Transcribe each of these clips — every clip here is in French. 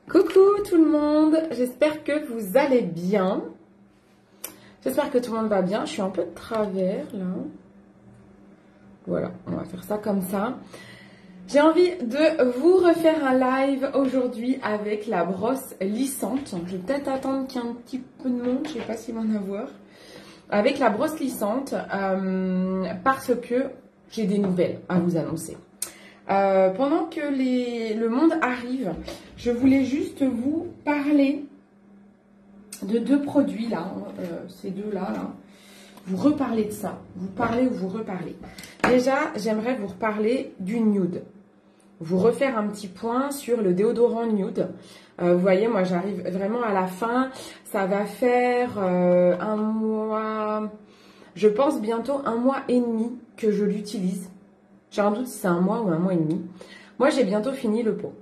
Coucou tout le monde, j'espère que vous allez bien. J'espère que tout le monde va bien. Je suis un peu de travers là. Voilà, on va faire ça comme ça. J'ai envie de vous refaire un live aujourd'hui avec la brosse lissante. Je vais peut-être attendre qu'il y ait un petit peu de monde, je ne sais pas s'il va en avoir. Avec la brosse lissante parce que j'ai des nouvelles à vous annoncer. Pendant que le monde arrive, je voulais juste vous parler de deux produits là, ces deux-là. Là. Vous reparlez de ça, vous parlez ou vous reparlez. Déjà, j'aimerais vous reparler du nude. Vous refaire un petit point sur le déodorant nude. Vous voyez, moi j'arrive vraiment à la fin. Ça va faire un mois, je pense bientôt 1 mois et demi que je l'utilise. J'ai un doute si c'est 1 mois ou 1 mois et demi. Moi, j'ai bientôt fini le pot.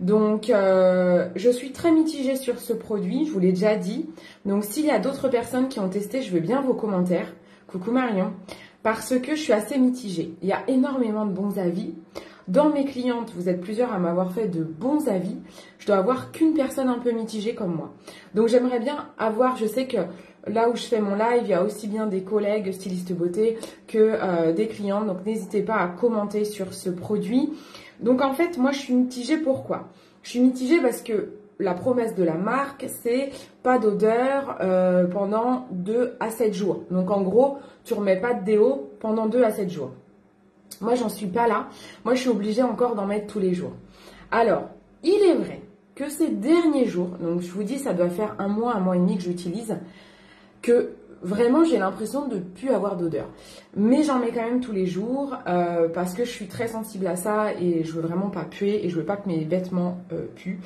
Donc, je suis très mitigée sur ce produit, je vous l'ai déjà dit. Donc, s'il y a d'autres personnes qui ont testé, je veux bien vos commentaires. Coucou Marion. Parce que je suis assez mitigée. Il y a énormément de bons avis. Dans mes clientes, vous êtes plusieurs à m'avoir fait de bons avis. Je dois avoir qu'une personne un peu mitigée comme moi. Donc, j'aimerais bien avoir, je sais que là où je fais mon live, il y a aussi bien des collègues stylistes beauté que des clientes. Donc, n'hésitez pas à commenter sur ce produit. Donc, en fait, moi, je suis mitigée. Pourquoi? Je suis mitigée parce que la promesse de la marque, c'est pas d'odeur pendant 2 à 7 jours. Donc, en gros, tu remets pas de déo pendant 2 à 7 jours. Moi, j'en suis pas là. Moi, je suis obligée encore d'en mettre tous les jours. Alors, il est vrai que ces derniers jours, donc je vous dis, ça doit faire 1 mois et demi que j'utilise, que vraiment j'ai l'impression de ne plus avoir d'odeur. Mais j'en mets quand même tous les jours parce que je suis très sensible à ça et je veux vraiment pas puer et je veux pas que mes vêtements puent.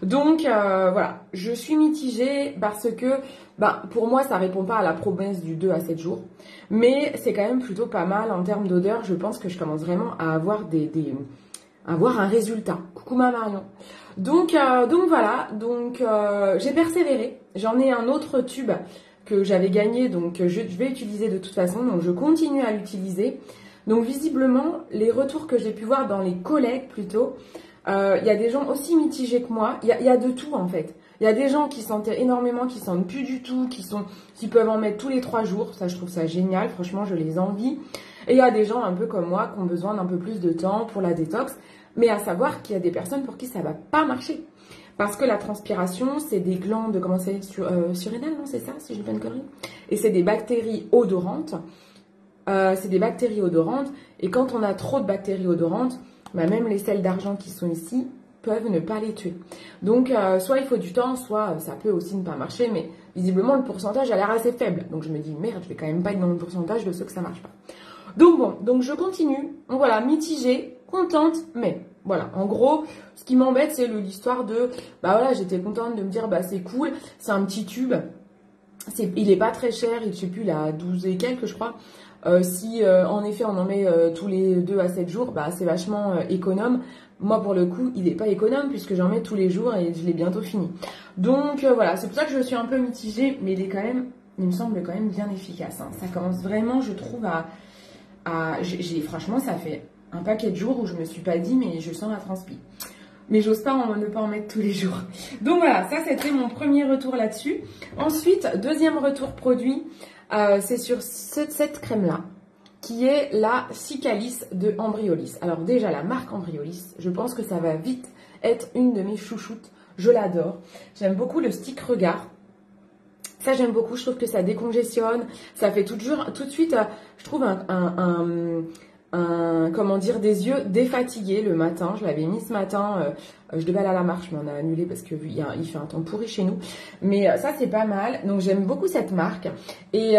Donc voilà, je suis mitigée parce que pour moi ça répond pas à la promesse du 2 à 7 jours. Mais c'est quand même plutôt pas mal en termes d'odeur. Je pense que je commence vraiment à avoir avoir un résultat. Coucou ma Marion. Donc voilà, j'ai persévéré. J'en ai un autre tube que j'avais gagné, donc je vais utiliser de toute façon, donc je continue à l'utiliser. Donc visiblement, les retours que j'ai pu voir dans les collègues plutôt, il y a des gens aussi mitigés que moi, il y a de tout en fait. Il y a des gens qui sentent énormément, qui sentent plus du tout, qui peuvent en mettre tous les 3 jours, ça je trouve ça génial, franchement je les envie. Et il y a des gens un peu comme moi qui ont besoin d'un peu plus de temps pour la détox, mais à savoir qu'il y a des personnes pour qui ça va pas marcher. Parce que la transpiration, c'est des glandes, comment c'est, surrénales, non, c'est ça, si je ne dis pas une connerie. Et c'est des bactéries odorantes. Et quand on a trop de bactéries odorantes, même les sels d'argent qui sont ici peuvent ne pas les tuer. Donc, soit il faut du temps, soit ça peut aussi ne pas marcher. Mais visiblement, le pourcentage a l'air assez faible. Donc, je me dis, merde, je vais quand même pas être dans le pourcentage de ceux que ça marche pas. Donc, bon, donc je continue. Donc, voilà, mitigée, contente, mais... Voilà, en gros, ce qui m'embête, c'est l'histoire de, voilà, j'étais contente de me dire, c'est cool, c'est un petit tube, il est pas très cher, je sais plus, il a 12 et quelques, je crois. Si, en effet, on en met tous les 2 à 7 jours, c'est vachement économe. Moi, pour le coup, il n'est pas économe puisque j'en mets tous les jours et je l'ai bientôt fini. Donc, voilà, c'est pour ça que je suis un peu mitigée, mais il me semble quand même bien efficace. Hein. Ça commence vraiment, je trouve, franchement, ça fait un paquet de jours où je me suis pas dit, mais je sens la transpi. Mais j'ose pas ne pas en mettre tous les jours. Donc voilà, ça c'était mon premier retour là-dessus. Ensuite, deuxième retour produit, c'est sur cette crème-là, qui est la Cicalis de Embryolisse. Alors déjà, la marque Embryolisse, je pense que ça va vite être une de mes chouchoutes. Je l'adore. J'aime beaucoup le stick regard. Ça, j'aime beaucoup. Je trouve que ça décongestionne. Ça fait tout de suite, je trouve, comment dire, des yeux défatigués le matin. Je l'avais mis ce matin, je devais aller à la marche, mais on a annulé parce que il fait un temps pourri chez nous. Mais ça, c'est pas mal. Donc, j'aime beaucoup cette marque. Et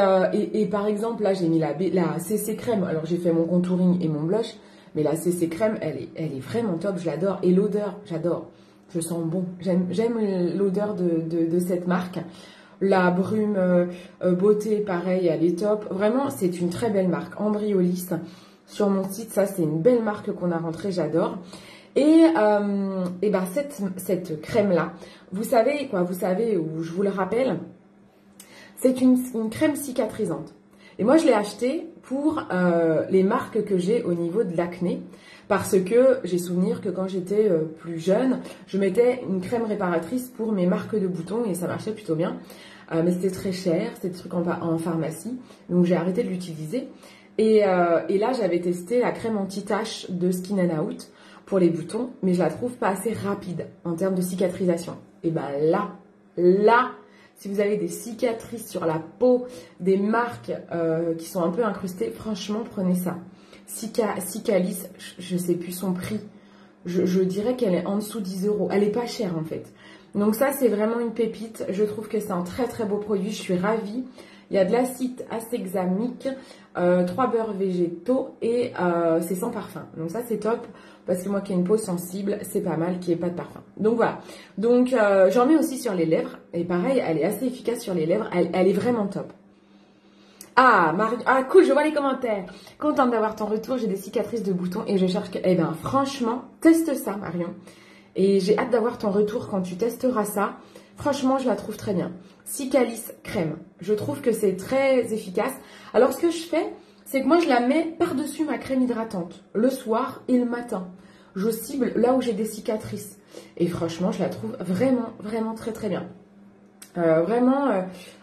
par exemple, là, j'ai mis la CC crème. Alors, j'ai fait mon contouring et mon blush. Mais la CC crème, elle est vraiment top. Je l'adore. Et l'odeur, j'adore. Je sens bon. J'aime l'odeur de cette marque. La brume beauté, pareil, elle est top. Vraiment, c'est une très belle marque. Embryolisse. Sur mon site, ça c'est une belle marque qu'on a rentrée, j'adore. Et cette crème-là, vous savez, ou je vous le rappelle, c'est une crème cicatrisante. Et moi, je l'ai achetée pour les marques que j'ai au niveau de l'acné. Parce que j'ai souvenir que quand j'étais plus jeune, je mettais une crème réparatrice pour mes marques de boutons et ça marchait plutôt bien. Mais c'était très cher, c'était des trucs en pharmacie, donc j'ai arrêté de l'utiliser. Et là, j'avais testé la crème anti-tache de Skin and Out pour les boutons, mais je la trouve pas assez rapide en termes de cicatrisation. Et ben là, si vous avez des cicatrices sur la peau, des marques qui sont un peu incrustées, franchement, prenez ça. Cicalis, je sais plus son prix. Je dirais qu'elle est en dessous 10 €. Elle est pas chère en fait. Donc ça, c'est vraiment une pépite. Je trouve que c'est un très très beau produit. Je suis ravie. Il y a de l'acide acéxamique, 3 beurres végétaux et c'est sans parfum. Donc ça, c'est top. Parce que moi qui ai une peau sensible, c'est pas mal qu'il n'y ait pas de parfum. Donc voilà. Donc j'en mets aussi sur les lèvres. Et pareil, elle est assez efficace sur les lèvres. Elle est vraiment top. Ah, cool, je vois les commentaires. Contente d'avoir ton retour. J'ai des cicatrices de boutons et je cherche que... Eh bien, franchement, teste ça, Marion. Et j'ai hâte d'avoir ton retour quand tu testeras ça. Franchement, je la trouve très bien. Cicalis crème. Je trouve que c'est très efficace. Alors, ce que je fais, c'est que moi, je la mets par-dessus ma crème hydratante. Le soir et le matin. Je cible là où j'ai des cicatrices. Et franchement, je la trouve vraiment, vraiment très, très bien. Vraiment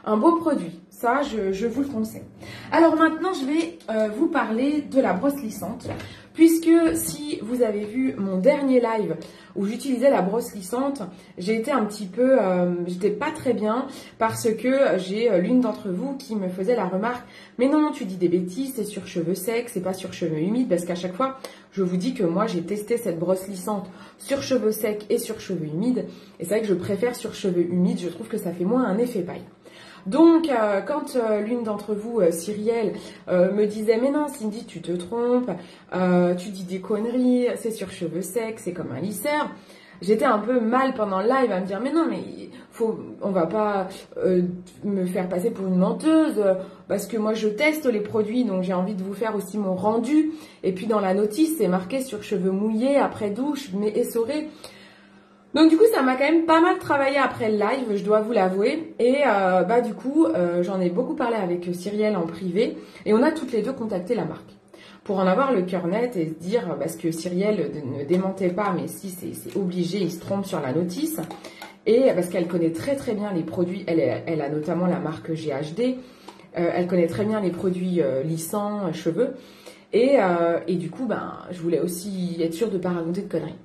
un beau produit. Ça, je vous le conseille. Alors maintenant, je vais vous parler de la brosse lissante. Puisque si vous avez vu mon dernier live où j'utilisais la brosse lissante, j'ai été un petit peu, j'étais pas très bien parce que j'ai l'une d'entre vous qui me faisait la remarque, mais non, tu dis des bêtises, c'est sur cheveux secs, c'est pas sur cheveux humides, parce qu'à chaque fois, je vous dis que moi j'ai testé cette brosse lissante sur cheveux secs et sur cheveux humides, et c'est vrai que je préfère sur cheveux humides, je trouve que ça fait moins un effet paille. Donc, quand l'une d'entre vous, Cyrielle, me disait « Mais non, Cindy, tu te trompes, tu dis des conneries, c'est sur cheveux secs, c'est comme un lisseur », j'étais un peu mal pendant le live à me dire « Mais non, mais on va pas me faire passer pour une menteuse, parce que moi, je teste les produits, donc j'ai envie de vous faire aussi mon rendu. » Et puis, dans la notice, c'est marqué sur cheveux mouillés, après douche, mais essorés. Donc du coup, ça m'a quand même pas mal travaillé après le live, je dois vous l'avouer. Et du coup, j'en ai beaucoup parlé avec Cyrielle en privé. Et on a toutes les deux contacté la marque. Pour en avoir le cœur net et se dire, parce que Cyrielle ne démentait pas, mais si c'est obligé, il se trompe sur la notice. Et parce qu'elle connaît très très bien les produits, elle a notamment la marque GHD. Elle connaît très bien les produits lissants, cheveux. Et du coup, je voulais aussi être sûre de ne pas raconter de conneries.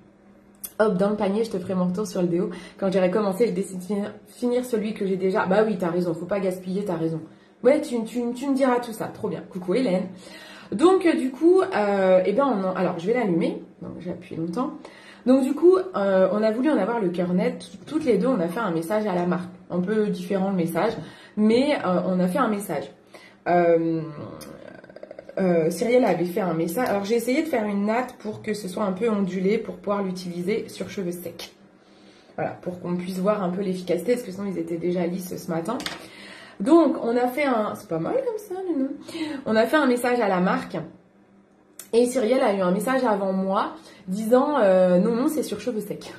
Hop, dans le panier, je te ferai mon retour sur le déo. Quand j'aurai commencé, je décide de finir celui que j'ai déjà. Bah oui, t'as raison, faut pas gaspiller, t'as raison. Ouais, tu me diras tout ça, trop bien. Coucou Hélène. Donc du coup, alors je vais l'allumer. Donc j'ai appuyé longtemps. Donc du coup, on a voulu en avoir le cœur net. Toutes les deux, on a fait un message à la marque. Un peu différent le message, mais on a fait un message. Cyrielle avait fait un message. Alors j'ai essayé de faire une natte pour que ce soit un peu ondulé pour pouvoir l'utiliser sur cheveux secs. Voilà, pour qu'on puisse voir un peu l'efficacité, parce que sinon ils étaient déjà lisses ce matin. Donc on a fait un... C'est pas mal comme ça, non? On a fait un message à la marque. Et Cyrielle a eu un message avant moi disant non, c'est sur cheveux secs.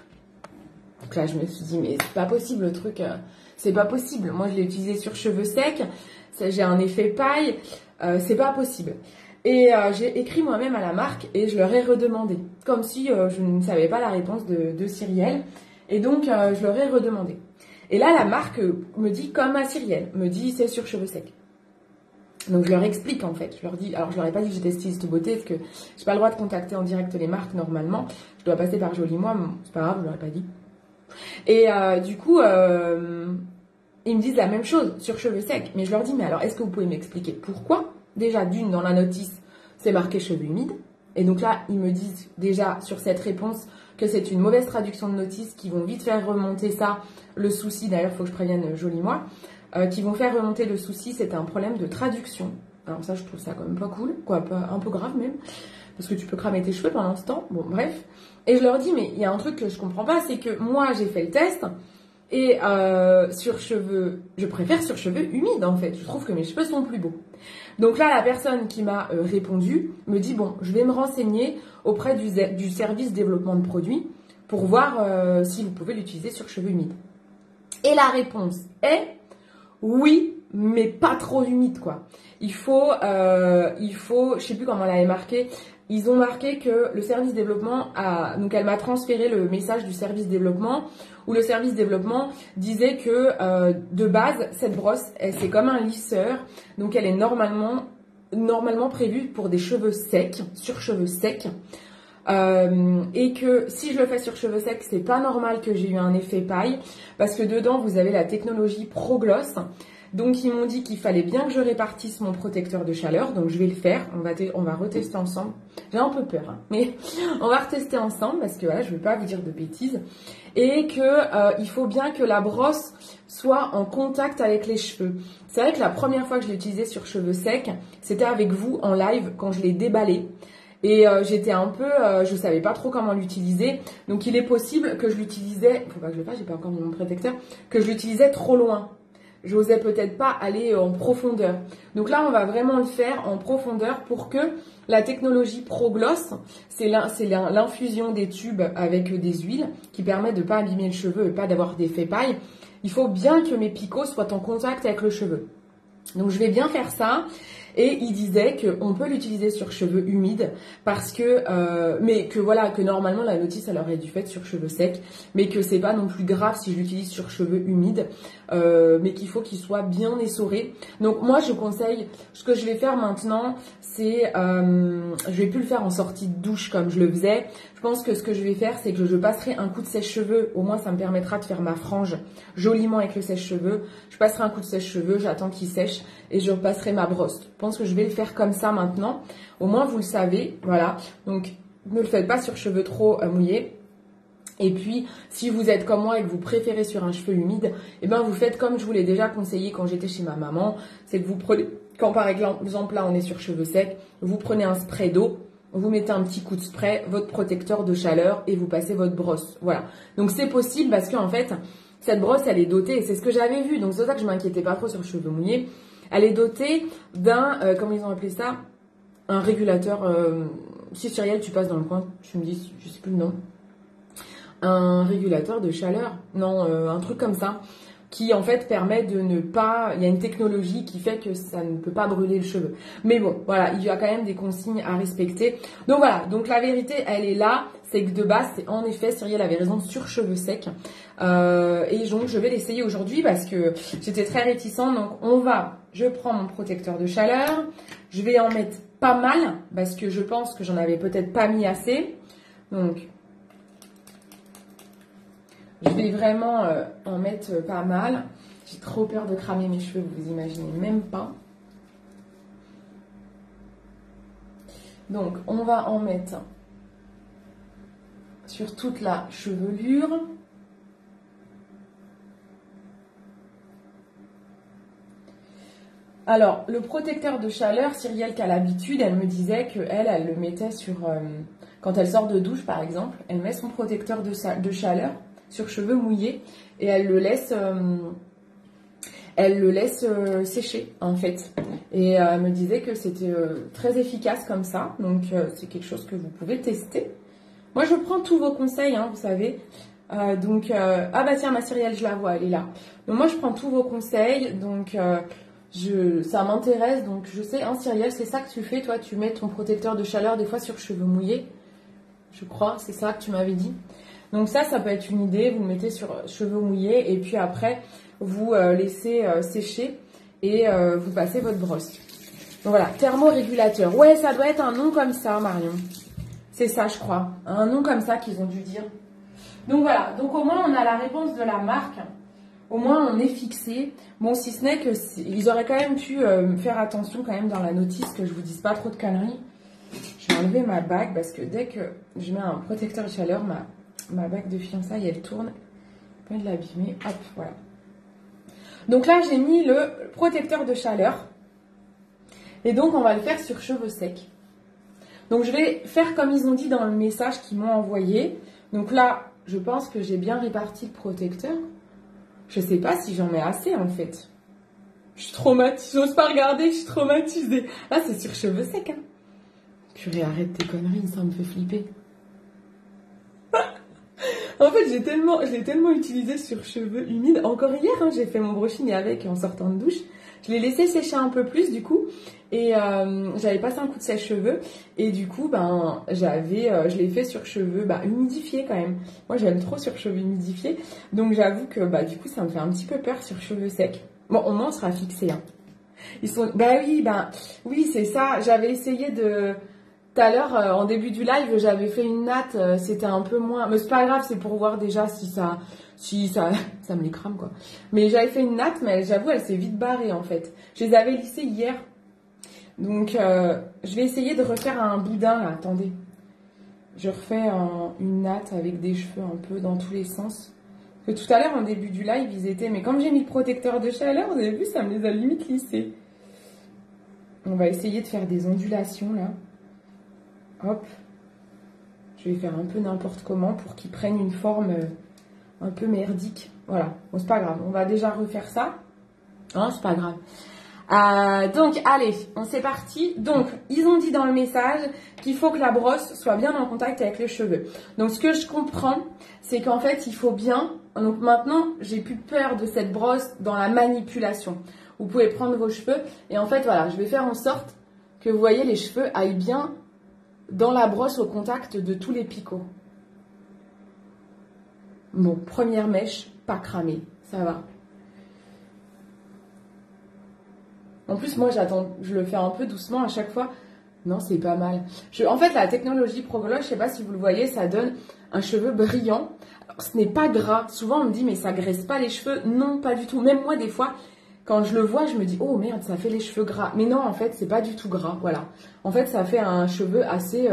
Donc là je me suis dit mais c'est pas possible le truc. C'est pas possible. Moi je l'ai utilisé sur cheveux secs. J'ai un effet paille. C'est pas possible. Et j'ai écrit moi-même à la marque et je leur ai redemandé. Comme si je ne savais pas la réponse de Cyrielle. Et donc je leur ai redemandé. Et là la marque me dit comme à Cyrielle. Me dit c'est sur cheveux secs. Donc je leur explique en fait. Je leur dis, alors je leur ai pas dit que j'étais styliste beauté parce que j'ai pas le droit de contacter en direct les marques normalement. Je dois passer par Joli Moi. C'est pas grave, je leur ai pas dit. Et du coup... ils me disent la même chose sur cheveux secs. Mais je leur dis, mais alors, est-ce que vous pouvez m'expliquer pourquoi? Déjà, d'une, dans la notice, c'est marqué cheveux humides. Et donc là, ils me disent déjà sur cette réponse que c'est une mauvaise traduction de notice, qui vont vite faire remonter ça, le souci, d'ailleurs, il faut que je prévienne Joli Moi, qui vont faire remonter le souci, c'est un problème de traduction. Alors ça, je trouve ça quand même pas cool, quoi, un peu grave même, parce que tu peux cramer tes cheveux pendant ce temps. Bon, bref. Et je leur dis, mais il y a un truc que je comprends pas, c'est que moi, j'ai fait le test... Et sur cheveux, je préfère sur cheveux humides en fait. Je trouve que mes cheveux sont plus beaux. Donc là, la personne qui m'a répondu me dit bon, je vais me renseigner auprès du service développement de produits pour voir si vous pouvez l'utiliser sur cheveux humides. Et la réponse est oui, mais pas trop humide quoi. Il faut, je sais plus comment elle avait marqué, ils ont marqué que le service développement a... Donc elle m'a transféré le message du service développement, où le service développement disait que de base, cette brosse, c'est comme un lisseur, donc elle est normalement prévue pour des cheveux secs, sur cheveux secs. Et que si je le fais sur cheveux secs, c'est pas normal que j'ai eu un effet paille, parce que dedans vous avez la technologie ProGloss. Donc ils m'ont dit qu'il fallait bien que je répartisse mon protecteur de chaleur, donc je vais le faire, on va retester ensemble. J'ai un peu peur, hein, mais on va retester ensemble parce que voilà, je ne veux pas vous dire de bêtises. Et que il faut bien que la brosse soit en contact avec les cheveux. C'est vrai que la première fois que je l'ai utilisé sur cheveux secs, c'était avec vous en live quand je l'ai déballé. Et j'étais un peu, je savais pas trop comment l'utiliser. Donc il est possible que je l'utilisais, faut pas que je le fasse, j'ai pas encore mis mon protecteur, que je l'utilisais trop loin. J'osais peut-être pas aller en profondeur. Donc là, on va vraiment le faire en profondeur pour que la technologie ProGloss, c'est l'infusion des tubes avec des huiles qui permet de pas abîmer le cheveu et pas d'avoir d'effet paille. Il faut bien que mes picots soient en contact avec le cheveu. Donc je vais bien faire ça. Et il disait qu'on peut l'utiliser sur cheveux humides parce que, mais que voilà, que normalement la notice elle aurait dû être sur cheveux secs, mais que c'est pas non plus grave si je l'utilise sur cheveux humides, mais qu'il faut qu'il soit bien essoré. Donc moi je conseille, ce que je vais faire maintenant, c'est, je vais plus le faire en sortie de douche comme je le faisais. Je pense que ce que je vais faire, c'est que je passerai un coup de sèche-cheveux. Au moins ça me permettra de faire ma frange joliment avec le sèche-cheveux. Je passerai un coup de sèche-cheveux, j'attends qu'il sèche et je repasserai ma brosse. Je pense que je vais le faire comme ça maintenant. Au moins, vous le savez. Voilà. Donc, ne le faites pas sur cheveux trop mouillés. Et puis, si vous êtes comme moi et que vous préférez sur un cheveu humide, eh ben, vous faites comme je vous l'ai déjà conseillé quand j'étais chez ma maman. C'est que vous prenez, quand par exemple là, on est sur cheveux secs, vous prenez un spray d'eau, vous mettez un petit coup de spray, votre protecteur de chaleur et vous passez votre brosse. Voilà. Donc, c'est possible parce qu'en fait, cette brosse, elle est dotée et c'est ce que j'avais vu. Donc, c'est pour ça que je m'inquiétais pas trop sur les cheveux mouillés. Elle est dotée d'un, comment ils ont appelé ça, un régulateur, si Cyrielle tu passes dans le coin, tu me dis, je sais plus le nom, un régulateur de chaleur, non, un truc comme ça, qui en fait permet de ne pas, il y a une technologie qui fait que ça ne peut pas brûler le cheveu. Mais bon, voilà, il y a quand même des consignes à respecter. Donc voilà, donc la vérité, elle est là, c'est que de base, c'est en effet, Cyrielle avait raison sur cheveux secs. Et donc je vais l'essayer aujourd'hui parce que j'étais très réticente. Donc je prends mon protecteur de chaleur, je vais en mettre pas mal parce que je pense que j'en avais peut-être pas mis assez. Donc je vais vraiment en mettre pas mal. J'ai trop peur de cramer mes cheveux, vous imaginez même pas. Donc on va en mettre sur toute la chevelure. Alors, le protecteur de chaleur, Cyrielle, qu'à l'habitude, elle me disait qu'elle le mettait sur... quand elle sort de douche, par exemple, elle met son protecteur de chaleur sur cheveux mouillés et elle le laisse sécher, en fait. Et elle me disait que c'était très efficace comme ça. Donc, c'est quelque chose que vous pouvez tester. Moi, je prends tous vos conseils, hein, vous savez. Ah bah tiens, ma Cyrielle, je la vois, elle est là. Donc, moi, je prends tous vos conseils. Donc... ça m'intéresse, donc je sais, hein, Cyrielle, c'est ça que tu fais, toi, tu mets ton protecteur de chaleur des fois sur cheveux mouillés, je crois, c'est ça que tu m'avais dit. Donc ça peut être une idée, vous le mettez sur cheveux mouillés et puis après, vous laissez sécher et vous passez votre brosse. Donc voilà, thermorégulateur, ouais, ça doit être un nom comme ça, Marion. C'est ça, je crois, un nom comme ça qu'ils ont dû dire. Donc voilà, donc au moins on a la réponse de la marque. Au moins, on est fixé. Bon, si ce n'est que ils auraient quand même pu faire attention quand même dans la notice que je vous dise pas trop de conneries. Je vais enlever ma bague parce que dès que je mets un protecteur de chaleur, ma bague de fiançailles, elle tourne. Je vais l'abîmer. Hop, voilà. Donc là, j'ai mis le protecteur de chaleur. Et donc, on va le faire sur cheveux secs. Donc, je vais faire comme ils ont dit dans le message qu'ils m'ont envoyé. Donc là, je pense que j'ai bien réparti le protecteur. Je sais pas si j'en mets assez en fait. Je suis traumatisée, j'ose pas regarder, je suis traumatisée. Là c'est sur cheveux secs. Hein. Purée, arrête tes conneries, ça me fait flipper. En fait, je l'ai tellement utilisé sur cheveux humides. Encore hier, hein, j'ai fait mon brushing avec en sortant de douche. Je l'ai laissé sécher un peu plus du coup. Et j'avais passé un coup de sèche-cheveux. Et du coup, ben, je l'ai fait sur cheveux humidifiés quand même. Moi, j'aime trop sur cheveux humidifiés. Donc j'avoue que du coup, ça me fait un petit peu peur sur cheveux secs. Bon, au moins, on sera fixé, hein. Ils sont... oui, c'est ça. J'avais essayé de... Tout à l'heure, en début du live, j'avais fait une natte. C'était un peu moins... Mais c'est pas grave, c'est pour voir déjà si ça... Si ça... Ça me les crame, quoi. Mais j'avais fait une natte, mais j'avoue, elle s'est vite barrée, en fait. Je les avais lissées hier. Donc, je vais essayer de refaire un boudin, là. Attendez. Je refais une natte avec des cheveux un peu dans tous les sens. Que tout à l'heure, en début du live, ils étaient... Mais comme j'ai mis le protecteur de chaleur, vous avez vu, ça me les a limite lissés. On va essayer de faire des ondulations, là. Hop. Je vais faire un peu n'importe comment pour qu'ils prennent une forme un peu merdique. Voilà. Bon, c'est pas grave. On va déjà refaire ça. Non, c'est pas grave. Donc, allez, on s'est parti. Donc, ils ont dit dans le message qu'il faut que la brosse soit bien en contact avec les cheveux. Donc, ce que je comprends, c'est qu'en fait, il faut bien... Donc, maintenant, j'ai plus peur de cette brosse dans la manipulation. Vous pouvez prendre vos cheveux. Et en fait, voilà, je vais faire en sorte que, vous voyez, les cheveux aillent bien dans la brosse au contact de tous les picots. Bon, première mèche, pas cramée. Ça va. En plus, moi, je le fais un peu doucement à chaque fois. Non, c'est pas mal. En fait, la technologie ProGloss, je sais pas si vous le voyez, ça donne un cheveu brillant. Alors, ce n'est pas gras. Souvent, on me dit, mais ça graisse pas les cheveux. Non, pas du tout. Même moi, des fois, quand je le vois, je me dis, oh merde, ça fait les cheveux gras. Mais non, en fait, c'est pas du tout gras. Voilà. En fait, ça fait un cheveu assez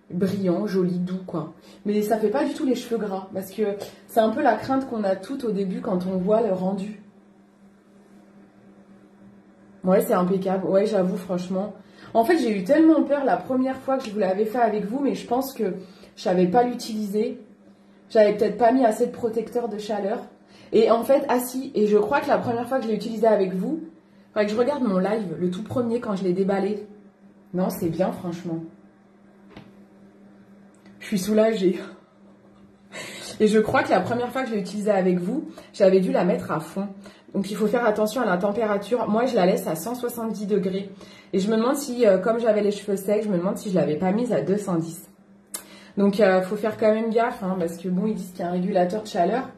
brillant, joli, doux, quoi. Mais ça fait pas du tout les cheveux gras. Parce que c'est un peu la crainte qu'on a toutes au début quand on voit le rendu. Ouais, c'est impeccable. Ouais, j'avoue, franchement. En fait, j'ai eu tellement peur la première fois que je vous l'avais fait avec vous, mais je pense que je savais pas l'utiliser. J'avais peut-être pas mis assez de protecteur de chaleur. Et en fait, si, et je crois que la première fois que je l'ai utilisé avec vous, il faudrait que je regarde mon live, le tout premier quand je l'ai déballé. Non, c'est bien, franchement. Je suis soulagée. Et je crois que la première fois que je l'ai utilisé avec vous, j'avais dû la mettre à fond. Donc il faut faire attention à la température. Moi, je la laisse à 170 degrés. Et je me demande si, comme j'avais les cheveux secs, je me demande si je ne l'avais pas mise à 210. Donc il faut faire quand même gaffe, hein, parce que bon, ils disent qu'il y a un régulateur de chaleur.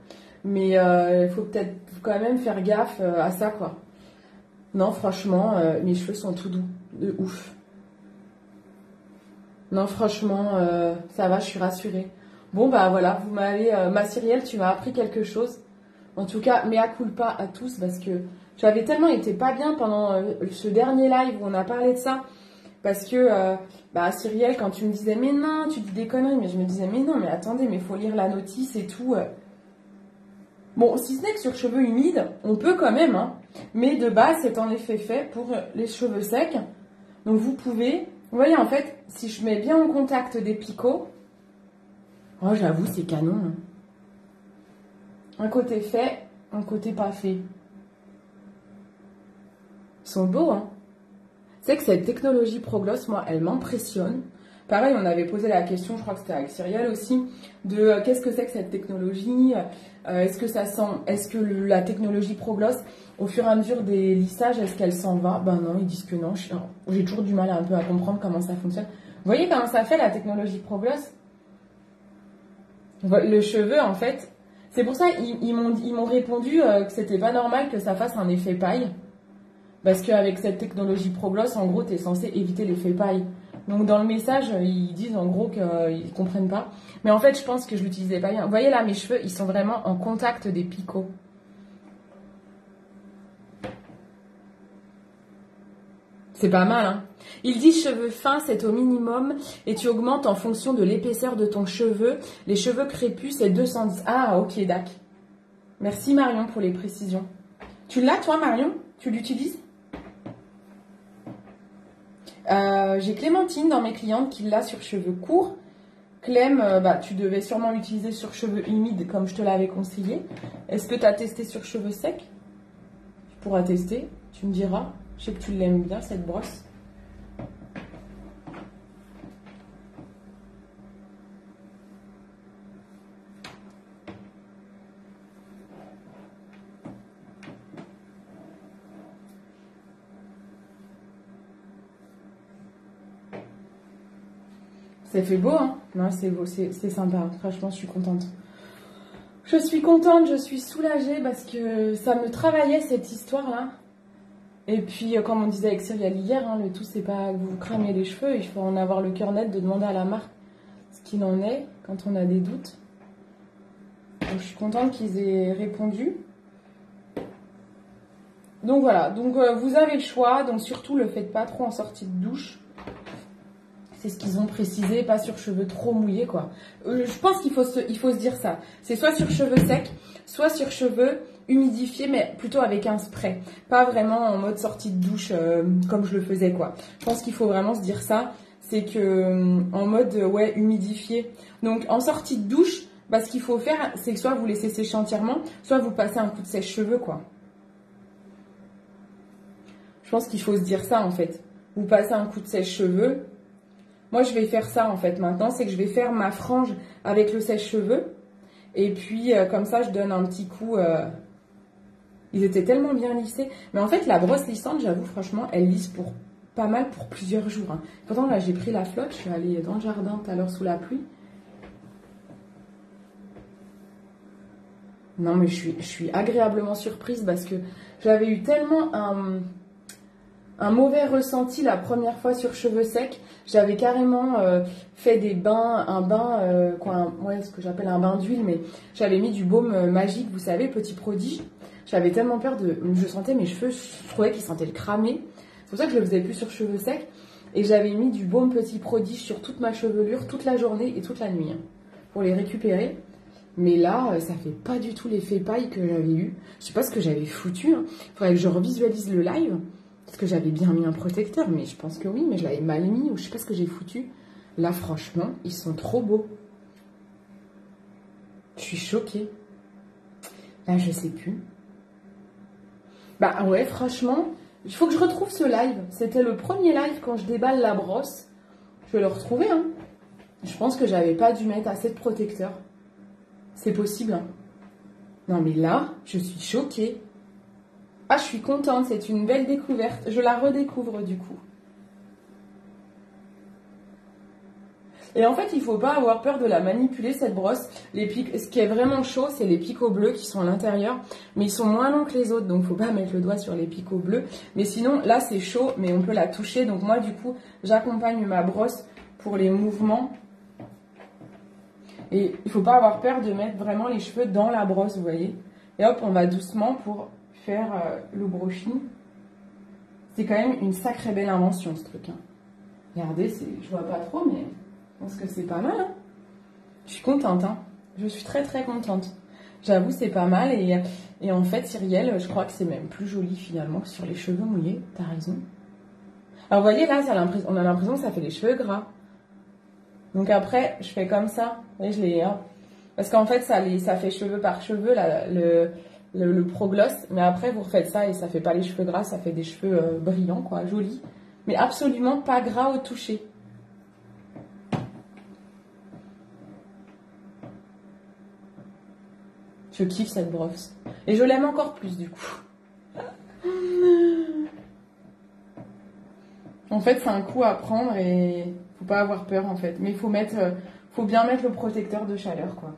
Mais il faut peut-être quand même faire gaffe à ça, quoi. Non, franchement, mes cheveux sont tout doux. De ouf. Non, franchement, ça va, je suis rassurée. Bon, bah voilà, vous m'avez... ma Cyrielle, tu m'as appris quelque chose. En tout cas, mea culpa à tous parce que j'avais tellement été pas bien pendant ce dernier live où on a parlé de ça. Parce que, Cyrielle, quand tu me disais, mais non, tu dis des conneries, mais je me disais, mais non, mais attendez, mais il faut lire la notice et tout. Bon, si ce n'est que sur cheveux humides, on peut quand même, hein. Mais de base, c'est en effet fait pour les cheveux secs. Donc vous pouvez, vous voyez, en fait, si je mets bien en contact des picots, oh, j'avoue, c'est canon, hein. Un côté fait, un côté pas fait. Ils sont beaux, hein. C'est que cette technologie ProGloss, moi, elle m'impressionne. Pareil, on avait posé la question, je crois que c'était avec Cyrielle aussi, de qu'est-ce que c'est que cette technologie, est-ce que ça sent, est-ce que la technologie ProGloss, au fur et à mesure des lissages, est-ce qu'elle s'en va? Ben non, ils disent que non. J'ai toujours du mal un peu à comprendre comment ça fonctionne. Vous voyez comment ça fait la technologie ProGloss? Le cheveu, en fait, c'est pour ça ils m'ont répondu que c'était pas normal que ça fasse un effet paille. Parce qu'avec cette technologie ProGloss, en gros, tu es censé éviter l'effet paille. Donc dans le message, ils disent en gros qu'ils comprennent pas. Mais en fait, je pense que je l'utilisais pas bien. Vous voyez là, mes cheveux, ils sont vraiment en contact des picots. C'est pas mal, hein. Il dit cheveux fins, c'est au minimum. Et tu augmentes en fonction de l'épaisseur de ton cheveu. Les cheveux crépus, c'est 210. Ah, ok, d'accord. Merci Marion pour les précisions. Tu l'as toi, Marion? Tu l'utilises? J'ai Clémentine dans mes clientes qui l'a sur cheveux courts. Clem, tu devais sûrement l'utiliser sur cheveux humides comme je te l'avais conseillé. Est-ce que tu as testé sur cheveux secs? Tu pourras tester, tu me diras. Je sais que tu l'aimes bien cette brosse. Ça fait beau, hein? Non, c'est beau, c'est sympa. Franchement, je suis contente. Je suis contente, je suis soulagée parce que ça me travaillait cette histoire-là. Et puis, comme on disait avec Cyril hier, hein, le tout, c'est pas que vous cramiez les cheveux. Il faut en avoir le cœur net de demander à la marque ce qu'il en est quand on a des doutes. Donc, je suis contente qu'ils aient répondu. Donc voilà, donc vous avez le choix. Donc surtout, le faites pas trop en sortie de douche. C'est ce qu'ils ont précisé, pas sur cheveux trop mouillés, quoi. Je pense qu'il faut se dire ça. C'est soit sur cheveux secs, soit sur cheveux humidifiés, mais plutôt avec un spray. Pas vraiment en mode sortie de douche comme je le faisais, quoi. Je pense qu'il faut vraiment se dire ça. C'est que en mode, ouais, humidifié. Donc en sortie de douche, bah, ce qu'il faut faire, c'est que soit vous laissez sécher entièrement, soit vous passez un coup de sèche-cheveux, quoi. Je pense qu'il faut se dire ça, en fait. Vous passez un coup de sèche-cheveux. Moi, je vais faire ça, en fait, maintenant. C'est que je vais faire ma frange avec le sèche-cheveux. Et puis, comme ça, je donne un petit coup. Ils étaient tellement bien lissés. Mais en fait, la brosse lissante, j'avoue, franchement, elle lisse pour pas mal pour plusieurs jours. Hein. Pourtant, là, j'ai pris la flotte. Je suis allée dans le jardin tout à l'heure sous la pluie. Non, mais je suis agréablement surprise parce que j'avais eu tellement un mauvais ressenti la première fois sur cheveux secs. J'avais carrément fait des bains, ouais, ce que j'appelle un bain d'huile, mais j'avais mis du baume magique, vous savez, petit prodige. J'avais tellement peur je sentais mes cheveux, je trouvais qu'ils sentaient le cramer. C'est pour ça que je le faisais plus sur cheveux secs. Et j'avais mis du baume petit prodige sur toute ma chevelure, toute la journée et toute la nuit, hein, pour les récupérer. Mais là, ça fait pas du tout l'effet paille que j'avais eu. Je sais pas ce que j'avais foutu. Hein. Faudrait que je revisualise le live. Parce que j'avais bien mis un protecteur, mais je pense que oui, mais je l'avais mal mis, ou je sais pas ce que j'ai foutu. Là, franchement, ils sont trop beaux. Je suis choquée. Là, je sais plus. Bah ouais, franchement, il faut que je retrouve ce live. C'était le premier live quand je déballe la brosse. Je vais le retrouver, hein. Je pense que j'avais pas dû mettre assez de protecteur. C'est possible, hein. Non, mais là, je suis choquée. Ah, je suis contente, c'est une belle découverte. Je la redécouvre du coup. Et en fait, il ne faut pas avoir peur de la manipuler, cette brosse. Ce qui est vraiment chaud, c'est les picots bleus qui sont à l'intérieur. Mais ils sont moins longs que les autres, donc il ne faut pas mettre le doigt sur les picots bleus. Mais sinon, là, c'est chaud, mais on peut la toucher. Donc moi, du coup, j'accompagne ma brosse pour les mouvements. Et il ne faut pas avoir peur de mettre vraiment les cheveux dans la brosse, vous voyez. Et hop, on va doucement pour faire le brushing. C'est quand même une sacrée belle invention, ce truc. Hein. Regardez, je vois pas trop, mais je pense que c'est pas mal. Hein. Je suis contente. Hein. Je suis très très contente. J'avoue, c'est pas mal. Et en fait, Cyrielle, je crois que c'est même plus joli finalement que sur les cheveux mouillés. T'as raison. Alors, vous voyez, là, on a l'impression que ça fait les cheveux gras. Donc après, je fais comme ça. Et je les... Parce qu'en fait, ça fait cheveux par cheveux, là, le progloss, mais après vous refaites ça et ça fait pas les cheveux gras, ça fait des cheveux brillants, quoi, jolis, mais absolument pas gras au toucher. Je kiffe cette brosse et je l'aime encore plus du coup. En fait, c'est un coup à prendre et faut pas avoir peur en fait, mais faut bien mettre le protecteur de chaleur, quoi.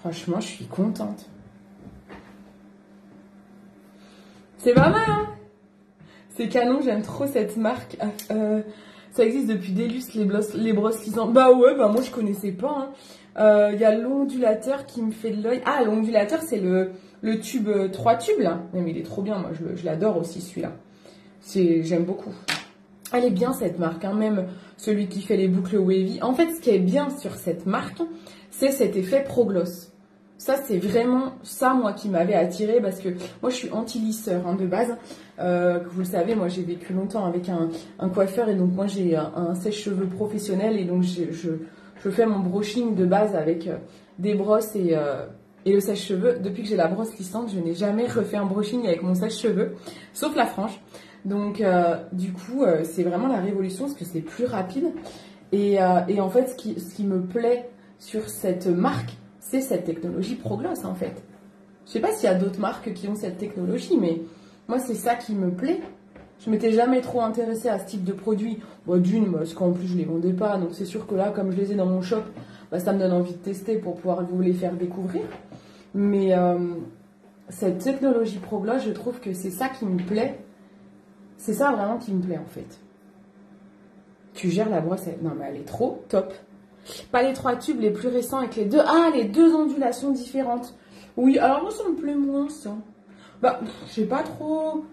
Franchement, je suis contente. C'est pas mal, hein? C'est canon, j'aime trop cette marque. Ça existe depuis des lustres, les brosses lisantes. Bah ouais, bah moi je connaissais pas. Hein. Y a l'ondulateur qui me fait de l'œil. Ah, l'ondulateur, c'est le tube, 3 tubes, là. Mais il est trop bien, moi je l'adore aussi, celui-là. J'aime beaucoup. Elle est bien, cette marque, hein, même celui qui fait les boucles wavy. En fait, ce qui est bien sur cette marque, c'est cet effet progloss. Ça, c'est vraiment ça, moi, qui m'avait attirée parce que moi, je suis anti-lisseur, hein, de base. Vous le savez, moi, j'ai vécu longtemps avec un coiffeur et donc moi, j'ai un sèche-cheveux professionnel et donc je fais mon brushing de base avec des brosses et le sèche-cheveux. Depuis que j'ai la brosse lissante, je n'ai jamais refait un brushing avec mon sèche-cheveux, sauf la frange. Donc, du coup, c'est vraiment la révolution parce que c'est plus rapide. Et en fait, ce qui me plaît sur cette marque, c'est cette technologie progloss, en fait. Je sais pas s'il y a d'autres marques qui ont cette technologie, mais moi, c'est ça qui me plaît. Je m'étais jamais trop intéressée à ce type de produit. Bon, d'une, parce qu'en plus je les vendais pas, donc c'est sûr que là, comme je les ai dans mon shop, bah, ça me donne envie de tester pour pouvoir vous les faire découvrir. Mais cette technologie ProGloss, je trouve que c'est ça qui me plaît. C'est ça vraiment qui me plaît en fait. Tu gères la brosse, non mais elle est trop top. Pas les 3 tubes les plus récents avec les deux. Ah, les 2 ondulations différentes. Oui, alors moi ça me plaît moins ça. Bah, je sais pas trop.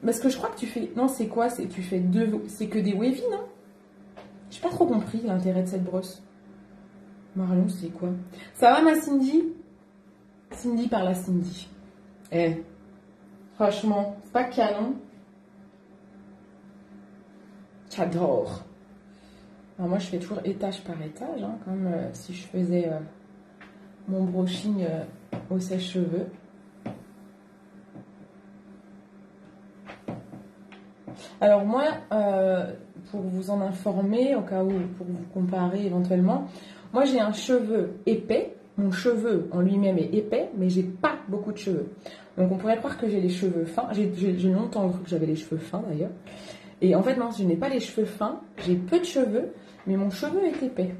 Parce que je crois que tu fais. Non, c'est quoi? Tu fais deux. C'est que des wavy, non? J'ai pas trop compris l'intérêt de cette brosse. Marion, c'est quoi? Ça va ma Cindy? Cindy par la Cindy. Eh, franchement, c'est pas canon. J'adore. Alors moi, je fais toujours étage par étage, hein, comme si je faisais mon brushing au sèche-cheveux. Alors moi, pour vous en informer, au cas où, pour vous comparer éventuellement, moi j'ai un cheveu épais. Mon cheveu en lui-même est épais, mais j'ai pas beaucoup de cheveux. Donc on pourrait croire que j'ai les cheveux fins. J'ai longtemps cru que j'avais les cheveux fins d'ailleurs. Et en fait non, je n'ai pas les cheveux fins. J'ai peu de cheveux, mais mon cheveu est épais.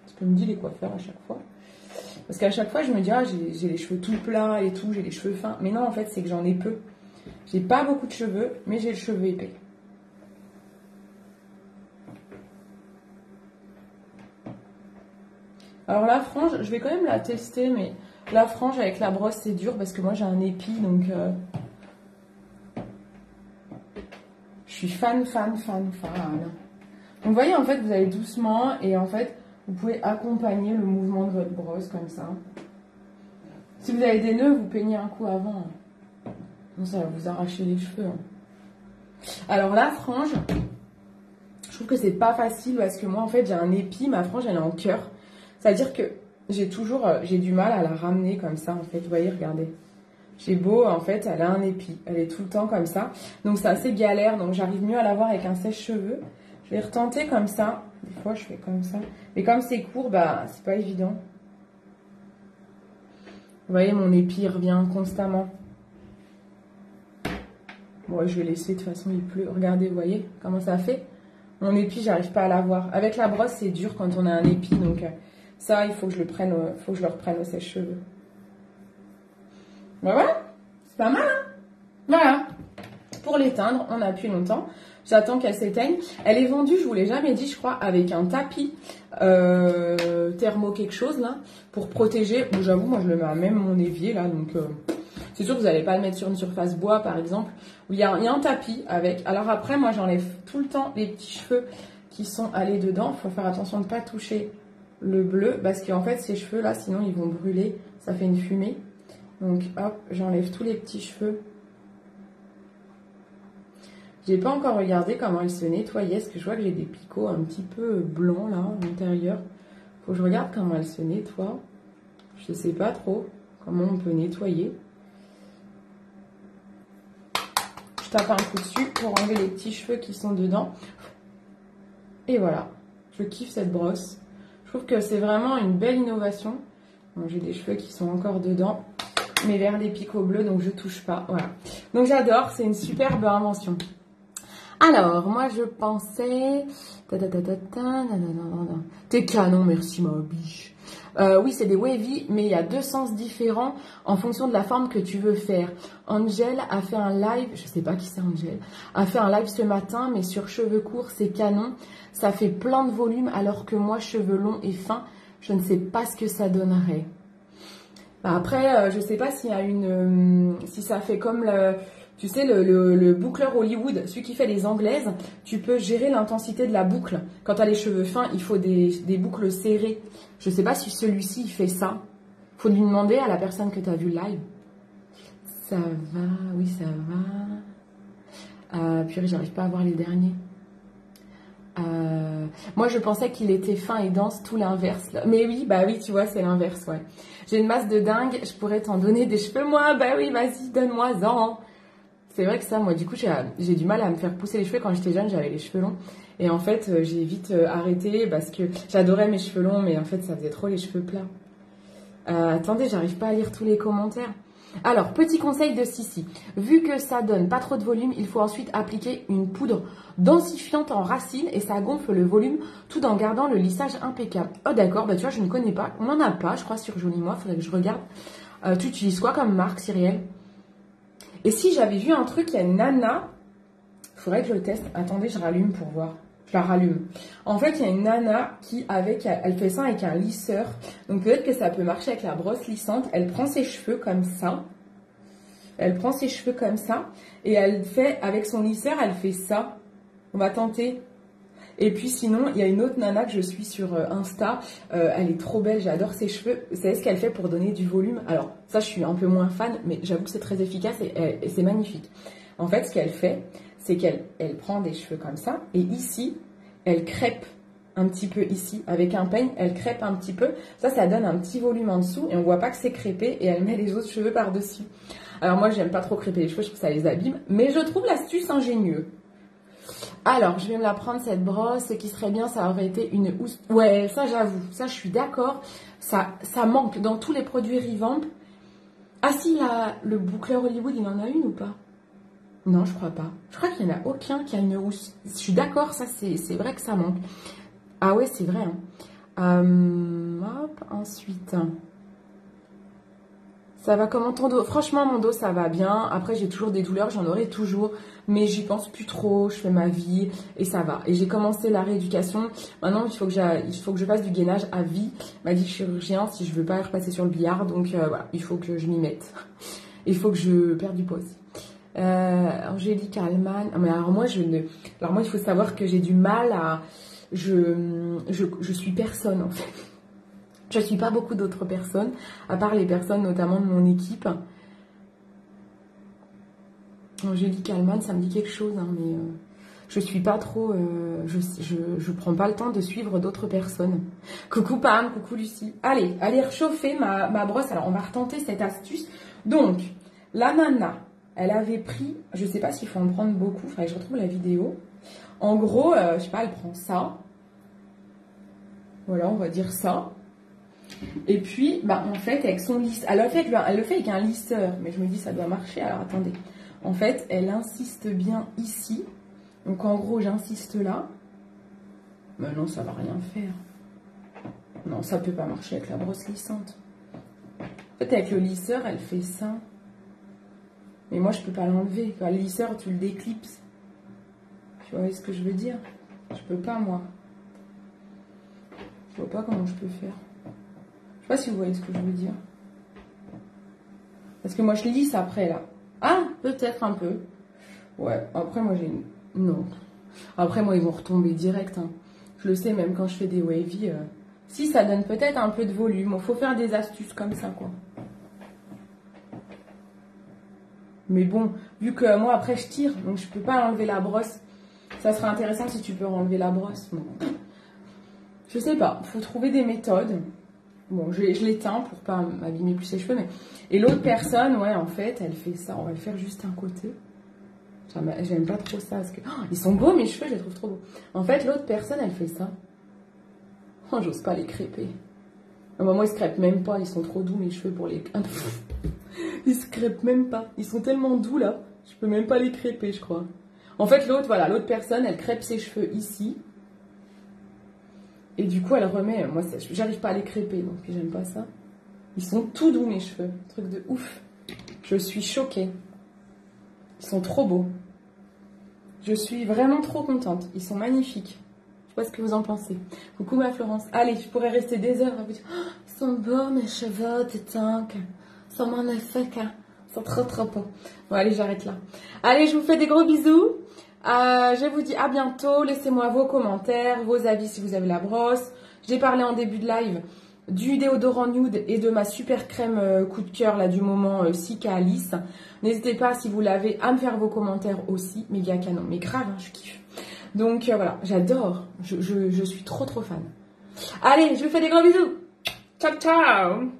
Ce que me disent les coiffeurs à chaque fois. Parce qu'à chaque fois je me dis ah j'ai les cheveux tout plats et tout, j'ai les cheveux fins. Mais non en fait c'est que j'en ai peu. J'ai pas beaucoup de cheveux, mais j'ai le cheveu épais. Alors la frange, je vais quand même la tester, mais la frange avec la brosse c'est dur parce que moi j'ai un épi, donc je suis fan. Donc vous voyez en fait vous allez doucement et en fait vous pouvez accompagner le mouvement de votre brosse comme ça. Si vous avez des nœuds, vous peignez un coup avant. Sinon ça va vous arracher les cheveux. Alors la frange, je trouve que c'est pas facile parce que moi en fait j'ai un épi, ma frange elle est en cœur. C'est-à-dire que j'ai du mal à la ramener comme ça, en fait. Vous voyez, regardez. J'ai beau, en fait, elle a un épi. Elle est tout le temps comme ça. Donc, c'est assez galère. Donc, j'arrive mieux à l'avoir avec un sèche-cheveux. Je vais retenter comme ça. Des fois, je fais comme ça. Mais comme c'est court, bah, c'est pas évident. Vous voyez, mon épi revient constamment. Bon, je vais laisser. De toute façon, il pleut. Regardez, vous voyez comment ça fait? Mon épi, j'arrive pas à l'avoir. Avec la brosse, c'est dur quand on a un épi. Donc... ça, il faut que je le prenne, faut que je le reprenne au sèche-cheveux. Ben voilà, c'est pas mal, hein? Voilà. Pour l'éteindre, on appuie longtemps. J'attends qu'elle s'éteigne. Elle est vendue, je vous l'ai jamais dit, je crois, avec un tapis thermo quelque chose, là, pour protéger. Bon, j'avoue, moi, je le mets à même mon évier, là, donc... c'est sûr que vous n'allez pas le mettre sur une surface bois, par exemple, où il y a un tapis avec... Alors après, moi, j'enlève tout le temps les petits cheveux qui sont allés dedans. Il faut faire attention de ne pas toucher le bleu, parce qu'en fait ces cheveux là sinon ils vont brûler, ça fait une fumée. Donc hop, j'enlève tous les petits cheveux. J'ai pas encore regardé comment elle se nettoyait, parce que je vois que j'ai des picots un petit peu blancs là à l'intérieur. Faut que je regarde comment elle se nettoie. Je sais pas trop comment on peut nettoyer. Je tape un coup dessus pour enlever les petits cheveux qui sont dedans. Et voilà, je kiffe cette brosse. Je trouve que c'est vraiment une belle innovation. Bon, j'ai des cheveux qui sont encore dedans, mais vers les picots bleus, donc je touche pas. Voilà. Donc j'adore, c'est une superbe invention. Alors, moi je pensais... T'es canon, merci ma biche. Oui, c'est des wavy, mais il y a 2 sens différents en fonction de la forme que tu veux faire. Angel a fait un live, je sais pas qui c'est Angel, a fait un live ce matin, mais sur cheveux courts, c'est canon. Ça fait plein de volume, alors que moi, cheveux longs et fins, je ne sais pas ce que ça donnerait. Bah après, je sais pas s'il y a si ça fait comme tu sais, le boucleur Hollywood, celui qui fait les anglaises, tu peux gérer l'intensité de la boucle. Quand tu as les cheveux fins, il faut des boucles serrées. Je sais pas si celui-ci, il fait ça. Faut lui demander à la personne que tu as vu live. Ça va, oui, ça va. Purée, j'arrive pas à voir les derniers. Moi, je pensais qu'il était fin et dense, tout l'inverse. Mais oui, bah oui, tu vois, c'est l'inverse, ouais. J'ai une masse de dingue, je pourrais t'en donner des cheveux, moi. Bah oui, vas-y, donne-moi-en. C'est vrai que ça, moi, du coup, j'ai du mal à me faire pousser les cheveux. Quand j'étais jeune, j'avais les cheveux longs. Et en fait, j'ai vite arrêté parce que j'adorais mes cheveux longs, mais en fait, ça faisait trop les cheveux plats. Attendez, j'arrive pas à lire tous les commentaires. Alors, petit conseil de Sissi. Vu que ça donne pas trop de volume, il faut ensuite appliquer une poudre densifiante en racine et ça gonfle le volume tout en gardant le lissage impeccable. Oh d'accord, bah tu vois, je ne connais pas. On n'en a pas, je crois, sur Joli Moi. Faudrait que je regarde. Tu utilises quoi comme marque, Cyrielle? Et si j'avais vu un truc, il y a une nana. Faudrait que je le teste. Attendez, je rallume pour voir. Je la rallume. En fait, il y a une nana qui, elle fait ça avec un lisseur. Donc peut-être que ça peut marcher avec la brosse lissante. Elle prend ses cheveux comme ça. Elle prend ses cheveux comme ça. Et elle fait, avec son lisseur, elle fait ça. On va tenter. Et puis sinon, il y a une autre nana que je suis sur Insta. Elle est trop belle, j'adore ses cheveux. Vous savez ce qu'elle fait pour donner du volume? Alors, ça, je suis un peu moins fan, mais j'avoue que c'est très efficace et c'est magnifique. En fait, ce qu'elle fait, c'est qu'elle prend des cheveux comme ça. Et ici, elle crêpe un petit peu ici. Avec un peigne, elle crêpe un petit peu. Ça donne un petit volume en dessous. Et on voit pas que c'est crêpé. Et elle met les autres cheveux par-dessus. Alors moi, j'aime pas trop crêper les cheveux. Je trouve que ça les abîme. Mais je trouve l'astuce ingénieuse. Alors, je vais me la prendre cette brosse. Ce qui serait bien, ça aurait été une housse. Ouais, ça j'avoue. Ça, je suis d'accord. Ça manque dans tous les produits Revamp. Ah si, le boucleur Hollywood, il en a une ou pas? Non, je crois pas. Je crois qu'il n'y en a aucun qui a une housse. Je suis d'accord, ça c'est vrai que ça manque. Ah ouais, c'est vrai. Hop, ensuite. Ça va comment ton dos? Franchement, mon dos, ça va bien. Après, j'ai toujours des douleurs, j'en aurai toujours. Mais j'y pense plus trop, je fais ma vie et ça va. Et j'ai commencé la rééducation. Maintenant, il faut que je fasse du gainage à vie. M'a dit le chirurgien si je veux pas repasser sur le billard. Donc voilà, il faut que je m'y mette. Il faut que je perde du poids aussi. Angélique Allman. Ah, mais alors moi, il faut savoir que j'ai du mal à... Je suis personne, en fait. Je suis pas beaucoup d'autres personnes, à part les personnes notamment de mon équipe. Angélique Allman, ça me dit quelque chose, hein, mais je suis pas trop... je prends pas le temps de suivre d'autres personnes. Coucou Pam, coucou Lucie. Allez réchauffer ma brosse. Alors, on va retenter cette astuce. Donc, la nana... Elle avait pris, je sais pas s'il faut en prendre beaucoup, il faudrait que je retrouve la vidéo. En gros, je sais pas, elle prend ça. Voilà, on va dire ça. Et puis, bah, en fait, avec son lisseur, elle le fait avec un lisseur, mais je me dis ça doit marcher, alors attendez. En fait, elle insiste bien ici. Donc en gros, j'insiste là. Mais non, ça va rien faire. Non, ça peut pas marcher avec la brosse lissante. En fait, avec le lisseur, elle fait ça. Mais moi, je peux pas l'enlever. Le lisseur, tu le déclipses. Tu vois ce que je veux dire? Je peux pas, moi. Je vois pas comment je peux faire. Je sais pas si vous voyez ce que je veux dire. Parce que moi, je lisse après, là. Ah, peut-être un peu. Ouais, après, moi, j'ai une... Non. Après, moi, ils vont retomber direct. Hein. Je le sais, même quand je fais des wavy. Si, ça donne peut-être un peu de volume. Il faut faire des astuces comme ça, quoi. Mais bon, vu que moi, après, je tire, donc je peux pas enlever la brosse. Ça serait intéressant si tu peux enlever la brosse. Bon. Je sais pas, faut trouver des méthodes. Bon, je l'éteins pour pas m'abîmer plus les cheveux. Mais... Et l'autre personne, ouais, en fait, elle fait ça. On va le faire juste un côté. J'aime pas trop ça, parce que... Oh, ils sont beaux, mes cheveux, je les trouve trop beaux. En fait, l'autre personne, elle fait ça. Oh, j'ose pas les crêper. Moi, ils se crêpent même pas. Ils sont trop doux, mes cheveux, pour les... Ils se crêpent même pas. Ils sont tellement doux là. Je peux même pas les crêper, je crois. En fait, l'autre personne, elle crêpe ses cheveux ici. Et du coup, elle remet. Moi, j'arrive pas à les crêper, donc j'aime pas ça. Ils sont tout doux, mes cheveux. Truc de ouf. Je suis choquée. Ils sont trop beaux. Je suis vraiment trop contente. Ils sont magnifiques. Je sais pas ce que vous en pensez. Coucou ma Florence. Allez, je pourrais rester des heures à vous dire. Oh, ils sont beaux, mes cheveux, tes tanks. Ils sont magnifiques. Ils sont trop trop beaux. Bon, allez, j'arrête là. Allez, je vous fais des gros bisous. Je vous dis à bientôt. Laissez-moi vos commentaires, vos avis si vous avez la brosse. J'ai parlé en début de live du déodorant nude et de ma super crème coup de cœur là du moment Sika Alice. N'hésitez pas si vous l'avez à me faire vos commentaires aussi. Méga canon. Mais grave, hein, je kiffe. Donc voilà, j'adore. Je suis trop trop fan. Allez, je vous fais des gros bisous. Ciao ciao.